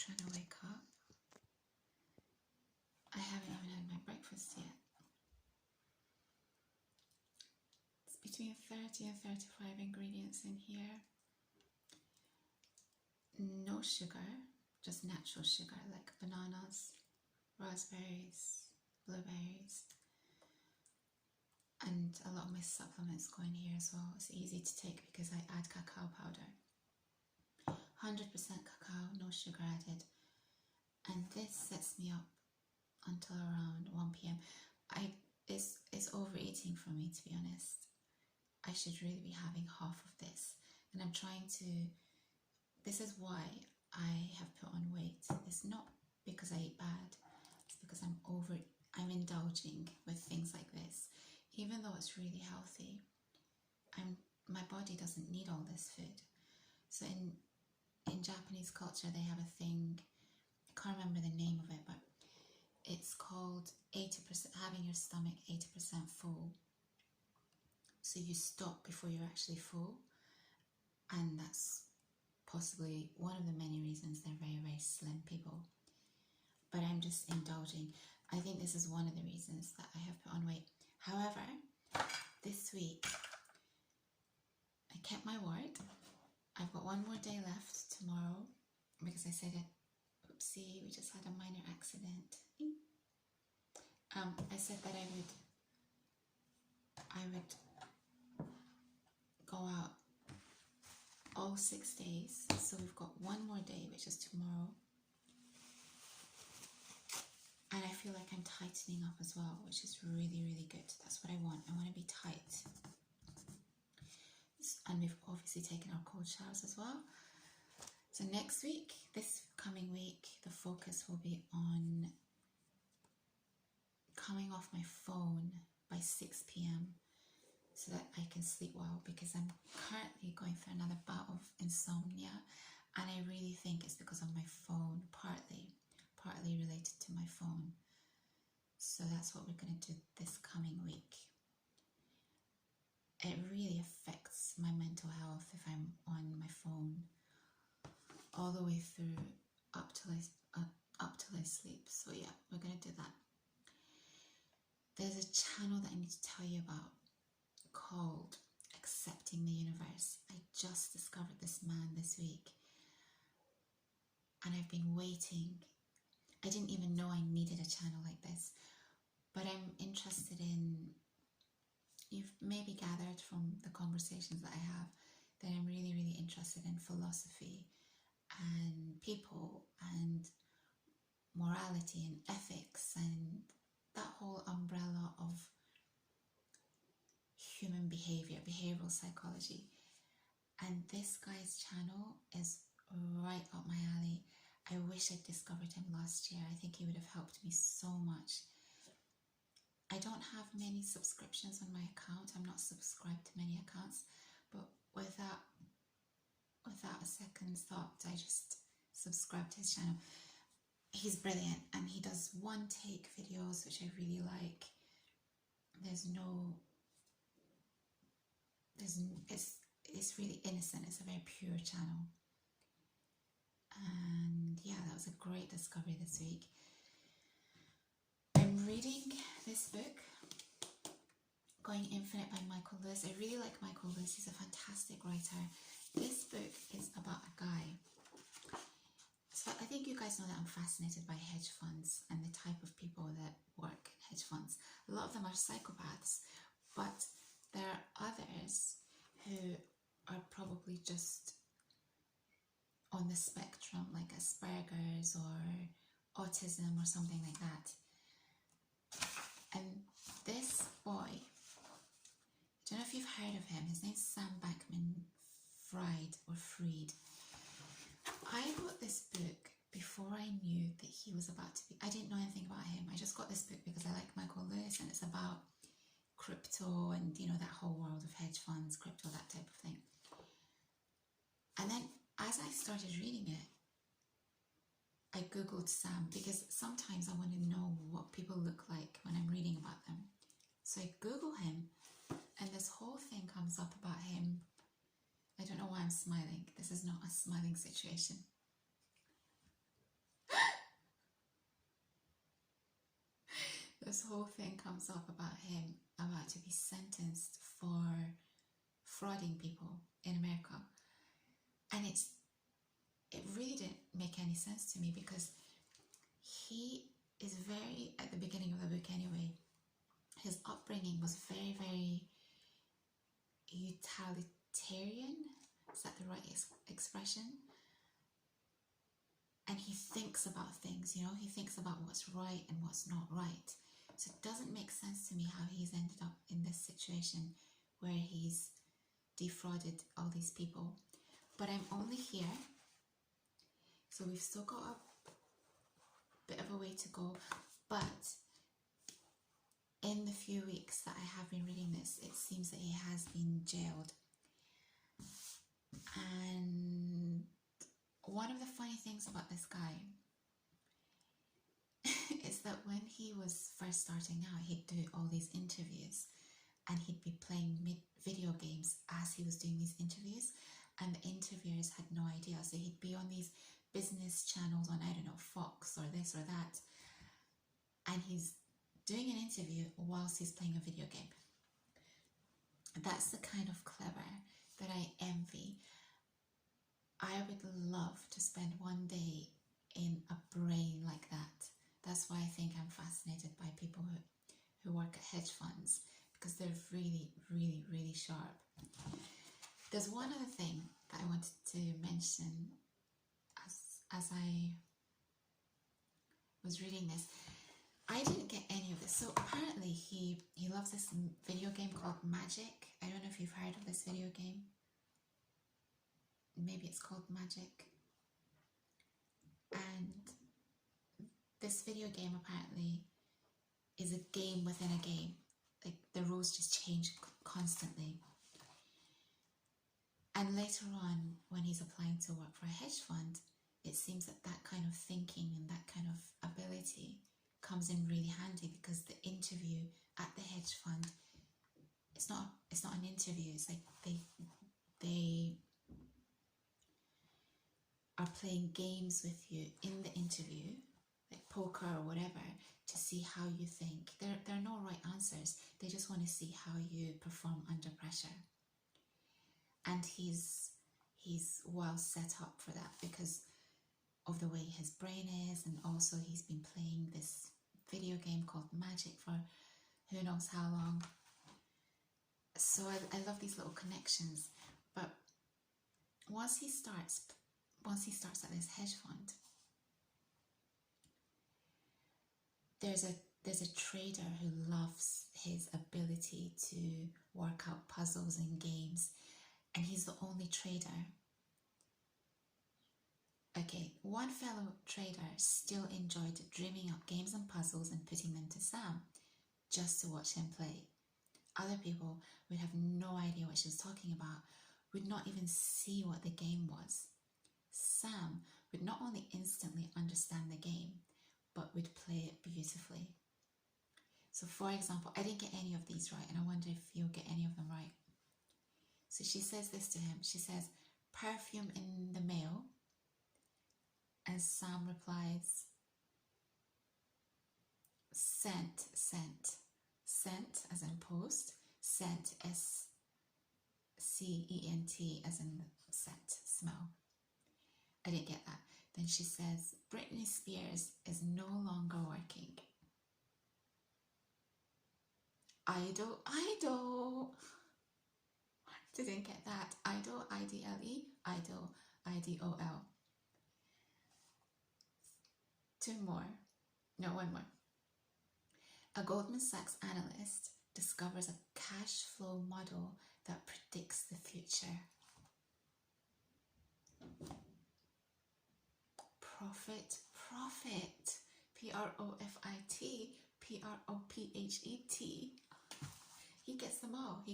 trying to wake up. I haven't even had my breakfast yet. It's between 30 and 35 ingredients in here. No sugar, just natural sugar like bananas, raspberries, blueberries. And a lot of my supplements go in here as well. It's easy to take because I add cacao powder. 100% cacao, no sugar added. And this sets me up until around 1 p.m. It's overeating for me, to be honest. I should really be having half of this. And I'm trying to, this is why I have put on weight. It's not because I eat bad. It's because I'm indulging with things like this. Even though it's really healthy, my body doesn't need all this food. So in Japanese culture, they have a thing, I can't remember the name of it, but it's called 80%, having your stomach 80% full. So you stop before you're actually full. And that's possibly one of the many reasons they're very, very slim people. But I'm just indulging. I think this is one of the reasons that I have put on weight. However, this week, I kept my word. I've got one more day left tomorrow because I said it, oopsie, we just had a minor accident. I said that I would go out all 6 days. So we've got one more day, which is tomorrow. And I feel like I'm tightening up as well, which is really, really good. That's what I want. I want to be tight. And we've obviously taken our cold showers as well. So next week, this coming week, the focus will be on coming off my phone by 6 p.m. so that I can sleep well, because I'm currently going through another bout of insomnia. And I really think it's because of my phone, partly related to my phone. So that's what we're going to do this coming week. It really affects my mental health if I'm on my phone all the way through up till I sleep. So yeah, we're going to do that. There's a channel that I need to tell you about called Accepting the Universe. I just discovered this man this week. And I've been waiting. I didn't even know I needed a channel like this, but I'm interested in, you've maybe gathered from the conversations that I have, that I'm really, really interested in philosophy and people and morality and ethics and that whole umbrella of human behavior, behavioral psychology. And this guy's channel is right up my alley. I wish I'd discovered him last year. I think he would have helped me so much. I don't have many subscriptions on my account. I'm not subscribed to many accounts, but without a second's thought, I just subscribed to his channel. He's brilliant, and he does one take videos, which I really like. It's really innocent. It's a very pure channel. And yeah, that was a great discovery this week. I'm reading this book, Going Infinite by Michael Lewis. I really like Michael Lewis. He's a fantastic writer. This book is about a guy. So I think you guys know that I'm fascinated by hedge funds and the type of people that work in hedge funds. A lot of them are psychopaths, but there are others who are probably just on the spectrum, like Asperger's or autism or something like that. And this boy, I don't know if you've heard of him, his name's Sam Bankman-Fried or Freed. I wrote this book before I knew that he was about to be, I didn't know anything about him. I just got this book because I like Michael Lewis, and it's about crypto and, you know, that whole world of hedge funds, crypto, that type of thing. And then as I started reading it, I googled Sam, because sometimes I want to know what people look like when I'm reading about them. So I Google him, and this whole thing comes up about him. I don't know why I'm smiling. This is not a smiling situation. this whole thing comes up about him about to be sentenced for frauding people in America. And it really didn't make any sense to me, because he is very, at the beginning of the book anyway, his upbringing was very, very utilitarian. Is that the right expression? And he thinks about things, you know, he thinks about what's right and what's not right. So it doesn't make sense to me how he's ended up in this situation where he's defrauded all these people. But I'm only here, so we've still got a bit of a way to go. But in the few weeks that I have been reading this, it seems that he has been jailed. And one of the funny things about this guy is that when he was first starting out, he'd do all these interviews and he'd be playing video games as he was doing these interviews, and the interviewers had no idea. So he'd be on these business channels on, I don't know, Fox or this or that, and he's doing an interview whilst he's playing a video game. That's the kind of clever that I envy. I would love to spend one day in a brain like that. That's why I think I'm fascinated by people who work at hedge funds, because they're really, really, really sharp. There's one other thing that I wanted to mention as I was reading this. I didn't get any of this. So apparently he loves this video game called Magic. I don't know if you've heard of this video game. Maybe it's called Magic. And this video game apparently is a game within a game. Like, the rules just change constantly. And later on, when he's applying to work for a hedge fund, it seems that that kind of thinking and that kind of ability comes in really handy, because the interview at the hedge fund, it's not an interview. It's like they are playing games with you in the interview, like poker or whatever, to see how you think. There are no right answers. They just want to see how you perform under pressure. And he's well set up for that because of the way his brain is, and also he's been playing this video game called Magic for who knows how long. So I love these little connections. But once he starts at this hedge fund, there's a trader who loves his ability to work out puzzles in games, and he's the only trader. Okay, one fellow trader still enjoyed dreaming up games and puzzles and putting them to Sam just to watch him play. Other people would have no idea what she was talking about, would not even see what the game was. Sam would not only instantly understand the game, but would play it beautifully. So for example, I didn't get any of these right, and I wonder if you'll get any of them right. So she says this to him. She says, "Perfume in the mail." And Sam replies, "Scent, scent." Scent as in post, scent, S-C-E-N-T as in scent, smell. I didn't get that. Then she says, "Britney Spears is no longer working." Idol. Didn't get that. Idol, I-D-L-E, idol, I-D-O-L. One more. A Goldman Sachs analyst discovers a cash flow model that predicts the future. Profit. P-R-O-F-I-T, P-R-O-P-H-E-T. He gets them all.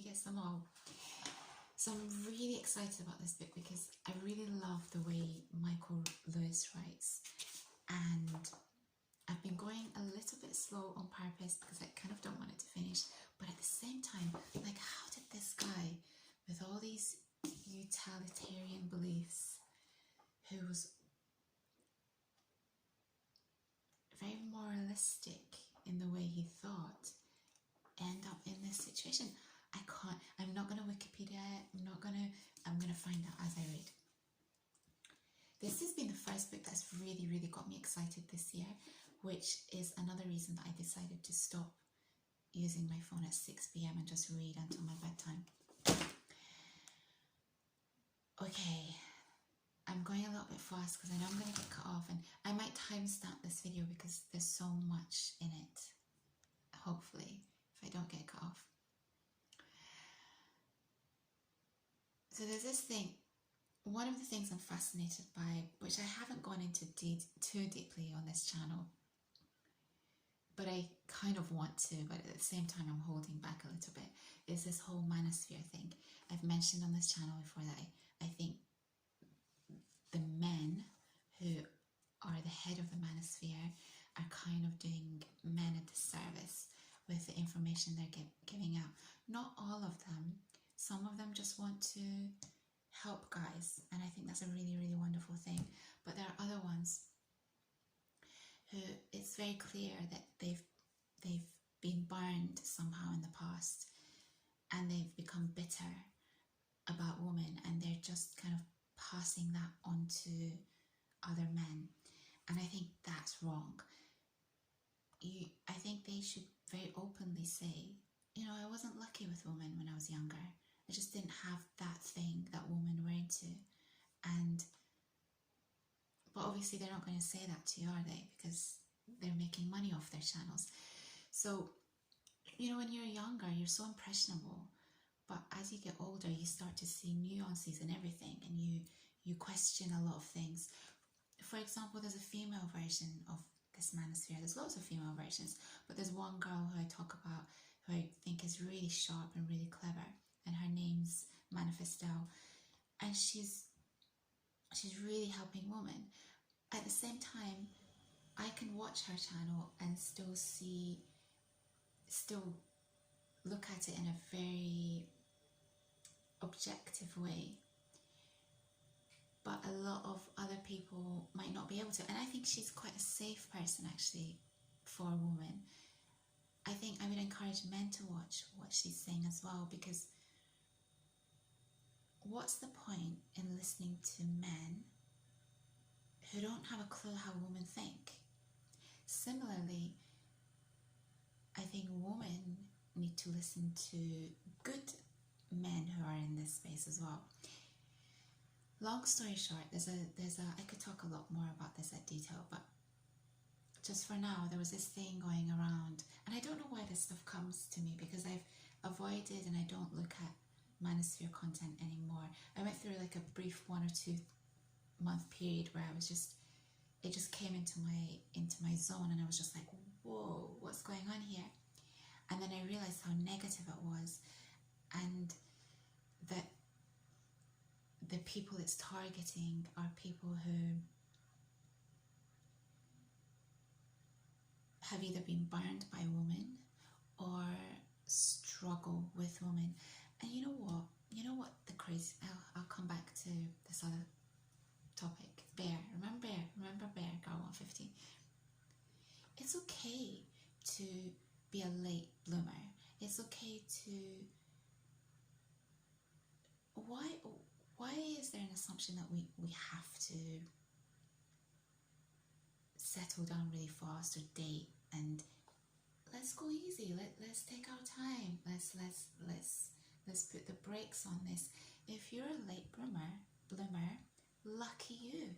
So I'm really excited about this book because I really love the way Michael Lewis writes. And I've been going a little bit slow on purpose because I kind of don't want it to finish. But at the same time, like, how did this guy, with all these utilitarian beliefs, who's very moralistic in the way he thought, situation. I can't, I'm not going to Wikipedia it, I'm going to find out as I read. This has been the first book that's really, really got me excited this year, which is another reason that I decided to stop using my phone at 6 p.m. and just read until my bedtime. Okay, I'm going a little bit fast because I know I'm going to get cut off, and I might timestamp this video because there's so much in it, hopefully, if I don't get cut off. So there's this thing, one of the things I'm fascinated by, which I haven't gone into too deeply on this channel, but I kind of want to, but at the same time I'm holding back a little bit, is this whole manosphere thing. I've mentioned on this channel before that I think the men who are the head of the manosphere are kind of doing men a disservice with the information they're giving out. Not all of them. Some of them just want to help guys, and I think that's a really, really wonderful thing. But there are other ones who it's very clear that they've been burned somehow in the past, and they've become bitter about women, and they're just kind of passing that on to other men. And I think that's wrong. I think they should very openly say, you know, I wasn't lucky with women when I was younger. I just didn't have that thing that women were into. But obviously they're not going to say that to you, are they? Because they're making money off their channels. So, you know, when you're younger, you're so impressionable. But as you get older, you start to see nuances in everything, and you question a lot of things. For example, there's a female version of this manosphere. There's lots of female versions, but there's one girl who I talk about who I think is really sharp and really clever, and her name's Manifestel, and she's really helping women. At the same time, I can watch her channel and still look at it in a very objective way, but a lot of other people might not be able to. And I think she's quite a safe person actually for a woman. I think I would encourage men to watch what she's saying as well, because what's the point in listening to men who don't have a clue how women think? Similarly, I think women need to listen to good men who are in this space as well. Long story short, I could talk a lot more about this at detail, but just for now, there was this thing going around, and I don't know why this stuff comes to me, because I've avoided and I don't look at manosphere content anymore. I went through like a brief 1 or 2 month period where it just came into my zone, and I was just like, whoa, what's going on here? And then I realized how negative it was, and that the people it's targeting are people who have either been burned by women or struggle with women. And you know what the crazy, I'll come back to this other topic. Bear, remember Bear, Girl 150. It's okay to be a late bloomer. It's okay to, why is there an assumption that we have to settle down really fast or date, and let's go easy, let's take our time, let's put the brakes on this. If you're a late bloomer, lucky you,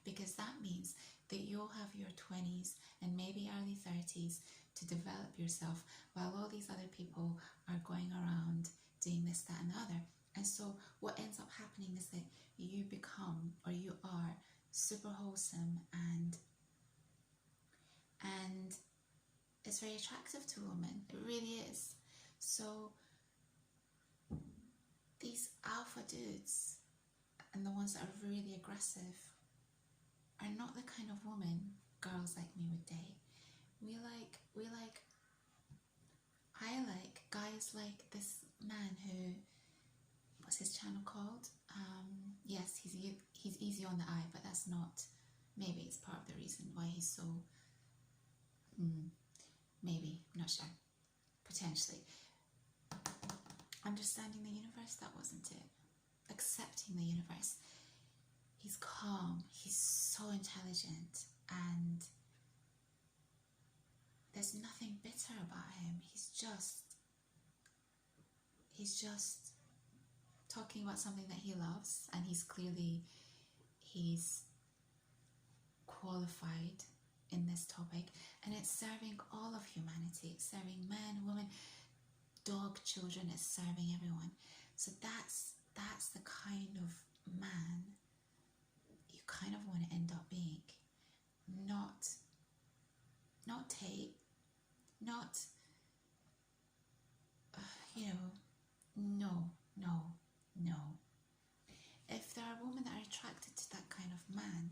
because that means that you'll have your 20s and maybe early 30s to develop yourself, while all these other people are going around doing this, that and the other. And so what ends up happening is that you become, or you are, super wholesome, and it's very attractive to women. It really is. So these alpha dudes and the ones that are really aggressive are not the kind of woman girls like me would date. I like guys like this man who, what's his channel called? Yes, he's easy on the eye, but that's not, maybe it's part of the reason why he's so, maybe, I'm not sure. potentially. Understanding the universe, that wasn't it. Accepting the universe. He's calm, he's so intelligent, and there's nothing bitter about him. He's just talking about something that he loves, and he's qualified in this topic, and it's serving all of humanity. It's serving men, women, dog, children. It's serving everyone. So that's the kind of man you kind of want to end up being. Not Tate, not no. If there are women that are attracted to that kind of man,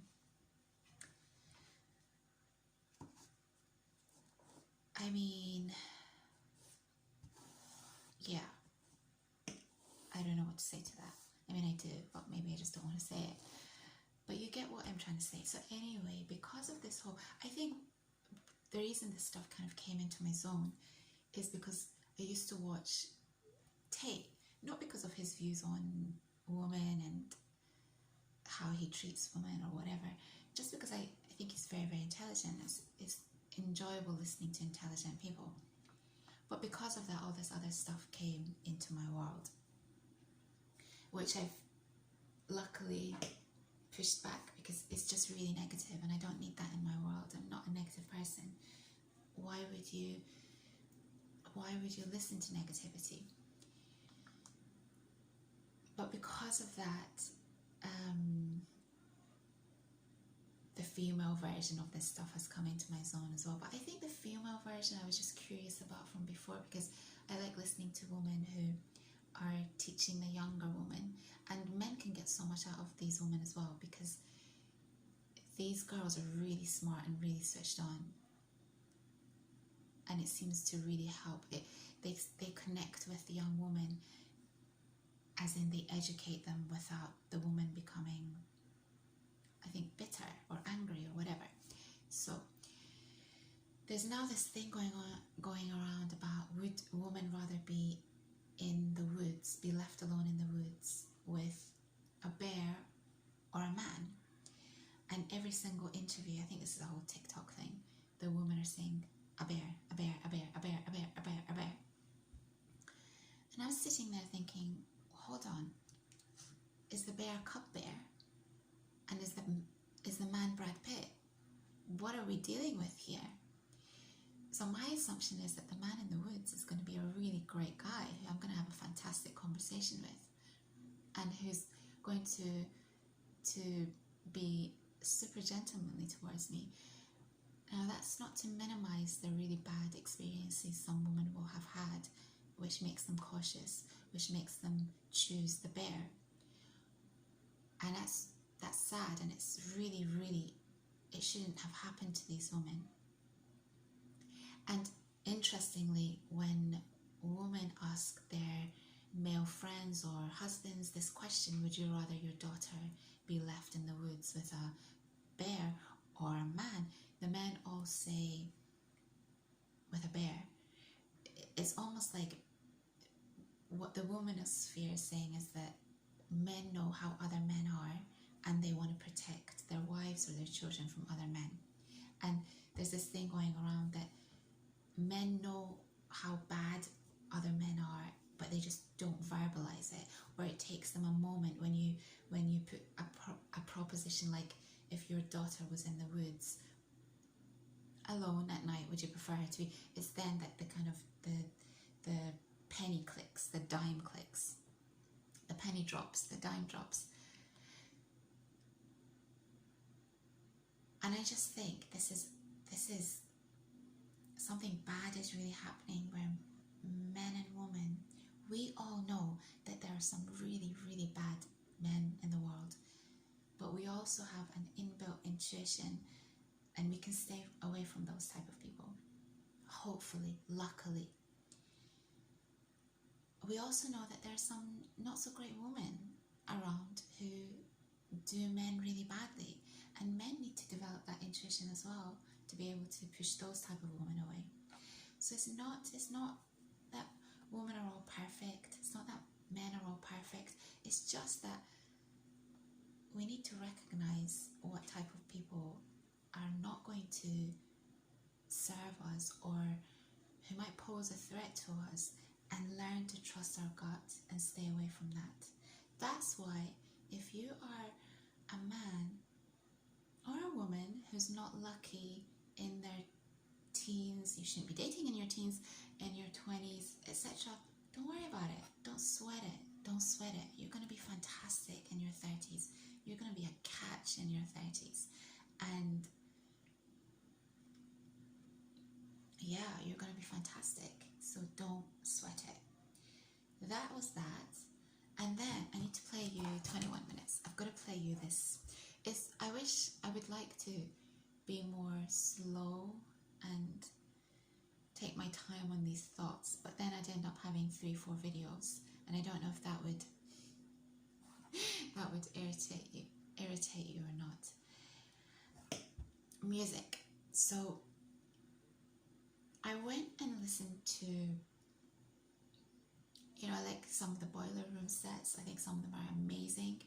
I mean, yeah, I don't know what to say to that. I mean, I do, but maybe I just don't want to say it. But you get what I'm trying to say. So anyway, because of this whole, I think the reason this stuff kind of came into my zone is because I used to watch Tate, not because of his views on women and how he treats women or whatever, just because I think he's very, very intelligent. It's enjoyable listening to intelligent people. But because of that, all this other stuff came into my world, which I've luckily pushed back because it's just really negative, and I don't need that in my world. I'm not a negative person. Why would you listen to negativity? But because of that, the female version of this stuff has come into my zone as well. But I think the female version I was just curious about from before, because I like listening to women who are teaching the younger women, and men can get so much out of these women as well, because these girls are really smart and really switched on, and it seems to really help. They connect with the young woman, as in they educate them without the woman becoming, I think, bitter or angry or whatever. So there's now this thing going around about, would a woman rather be in the woods, be left alone in the woods with a bear or a man? And every single interview, I think this is a whole TikTok thing, the women are saying a bear, a bear, a bear, a bear, a bear, a bear, a bear. And I was sitting there thinking, hold on, is the bear cupbear? And is the man Brad Pitt? What are we dealing with here? So my assumption is that the man in the woods is going to be a really great guy who I'm going to have a fantastic conversation with, and who's going to be super gentlemanly towards me. Now, that's not to minimize the really bad experiences some women will have had, which makes them cautious, which makes them choose the bear. And that's sad, and it's really, really, it shouldn't have happened to these women. And interestingly, when women ask their male friends or husbands this question, would you rather your daughter be left in the woods with a bear or a man? The men all say with a bear. It's almost like what the womanosphere is saying is that men know how other men are, and they want to protect their wives or their children from other men. And there's this thing going around that men know how bad other men are, but they just don't verbalize it, or it takes them a moment when you put a proposition like, if your daughter was in the woods alone at night, would you prefer her to be? It's then that the kind of the penny clicks, the dime clicks, the penny drops, the dime drops. And I just think this is something bad is really happening, where men and women, we all know that there are some really, really bad men in the world, but we also have an inbuilt intuition, and we can stay away from those type of people, hopefully, luckily. We also know that there are some not so great women around who do men really badly, and men need to develop that intuition as well to be able to push those type of women away. So it's not women are all perfect. It's not that men are all perfect. It's just that we need to recognize what type of people are not going to serve us or who might pose a threat to us, and learn to trust our gut and stay away from that. That's why if you are a man or a woman who's not lucky in their teens, you shouldn't be dating in your teens, in your 20s, etc. Don't worry about it. Don't sweat it. Don't sweat it. You're going to be fantastic in your 30s. You're going to be a catch in your 30s. And yeah, you're going to be fantastic. So don't sweat it. That was that. And then I need to play you 21 minutes. I've got to play you this. I would like to be more slow and take my time on these thoughts, but then I'd end up having 3-4 videos, and I don't know if that would irritate you or not. Music. So I went and listened to, like some of the Boiler Room sets. I think some of them are amazing.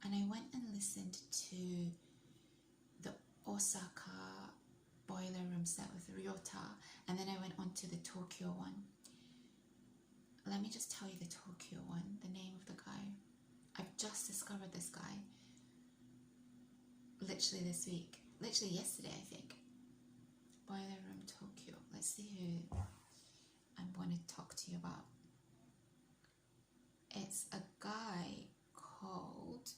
And I went and listened to the Osaka Boiler Room set with Ryota, and then I went on to the Tokyo one. Let me just tell you the Tokyo one, the name of the guy. I've just discovered this guy literally this week, literally yesterday, I think. Boiler Room Tokyo. Let's see who I'm going to talk to you about. It's a guy called,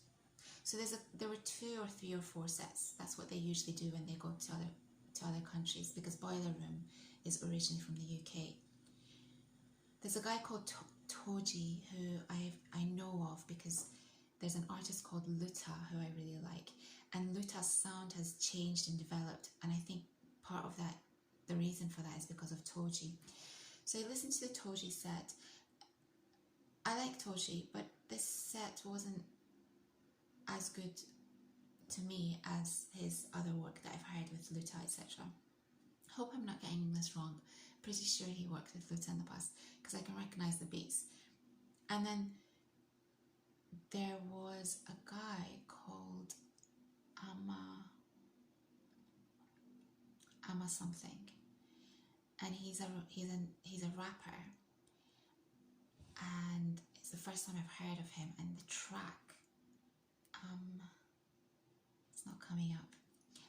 so there were 2 or 3 or 4 sets. That's what they usually do when they go to other countries, because Boiler Room is originally from the UK. There's a guy called Toji who I know of because there's an artist called Luta who I really like, and Luta's sound has changed and developed, and I think part of that, the reason for that is because of Toji. So I listened to the Toji set. I like Toji, but this set wasn't as good to me as his other work that I've heard with Luta, etc. Hope I'm not getting this wrong. Pretty sure he worked with Luta in the past because I can recognize the beats. And then there was a guy called Ama something, and he's a rapper, and it's the first time I've heard of him. And the track, it's not coming up.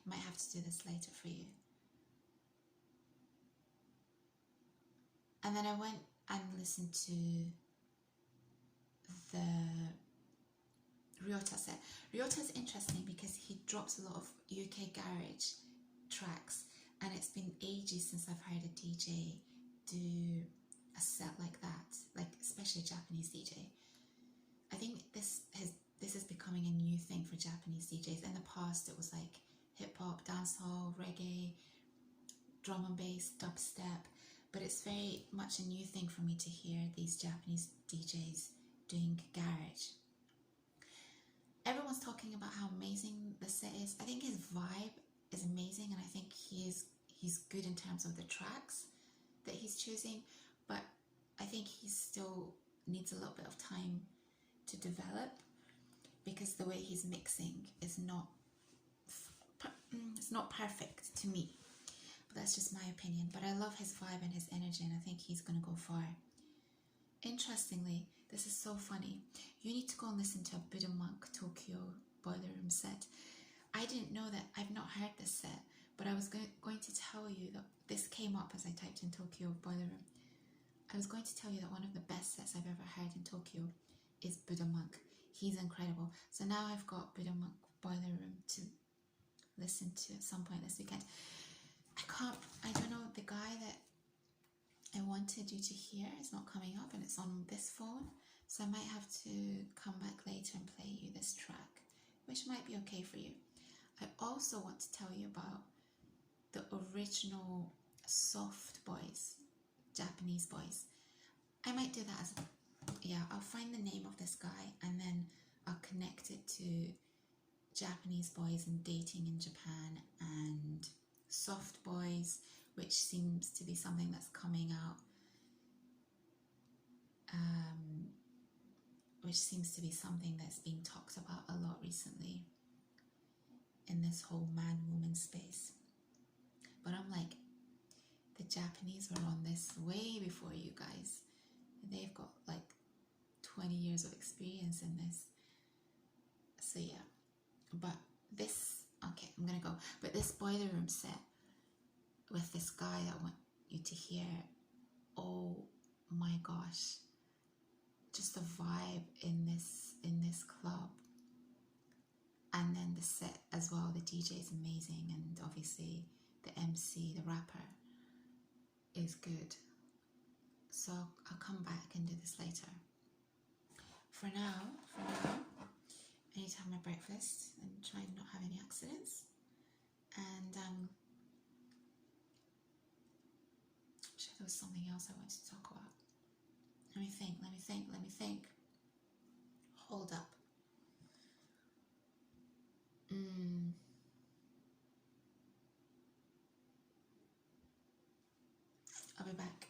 I might have to do this later for you. And then I went and listened to the Ryota set. Ryota is interesting because he drops a lot of UK garage tracks, and it's been ages since I've heard a DJ do a set like that, like especially a Japanese DJ. I think this is becoming a new thing for Japanese DJs. In the past, it was like hip-hop, dancehall, reggae, drum and bass, dubstep, but it's very much a new thing for me to hear these Japanese DJs doing garage. Everyone's talking about how amazing the set is. I think his vibe is amazing, and I think he's good in terms of the tracks that he's choosing, but I think he still needs a little bit of time to develop because the way he's mixing is not perfect to me. But that's just my opinion. But I love his vibe and his energy, and I think he's going to go far. Interestingly, this is so funny. You need to go and listen to a Buddha Monk Tokyo Boiler Room set. I didn't know that. I've not heard this set, but I was going to tell you that this came up as I typed in Tokyo Boiler Room. I was going to tell you that one of the best sets I've ever heard in Tokyo is Buddha Monk. He's incredible. So now I've got Buddha Monk Boiler Room to listen to at some point this weekend. I don't know, the guy that I wanted you to hear is not coming up, and it's on this phone, so I might have to come back later and play you this track, which might be okay for you. I also want to tell you about the original Soft Boys, Japanese boys. I might do that as I'll find the name of this guy and then I'll connect it to Japanese boys and dating in Japan and Soft Boys, which seems to be something that's coming out which seems to be something that's being talked about a lot recently in this whole man-woman space. But I'm like, the Japanese were on this way before you guys. They've got like 20 years of experience in this. So yeah, but this, okay, I'm gonna go. But this boiler room set with this guy that I want you to hear, oh my gosh, just the vibe in this club. And then the set as well, the DJ is amazing, and obviously the MC, the rapper, is good. So I'll come back and do this later. For now, I need to have my breakfast and try and not have any accidents. And there was something else I wanted to talk about. Let me think. Hold up. I'll be back.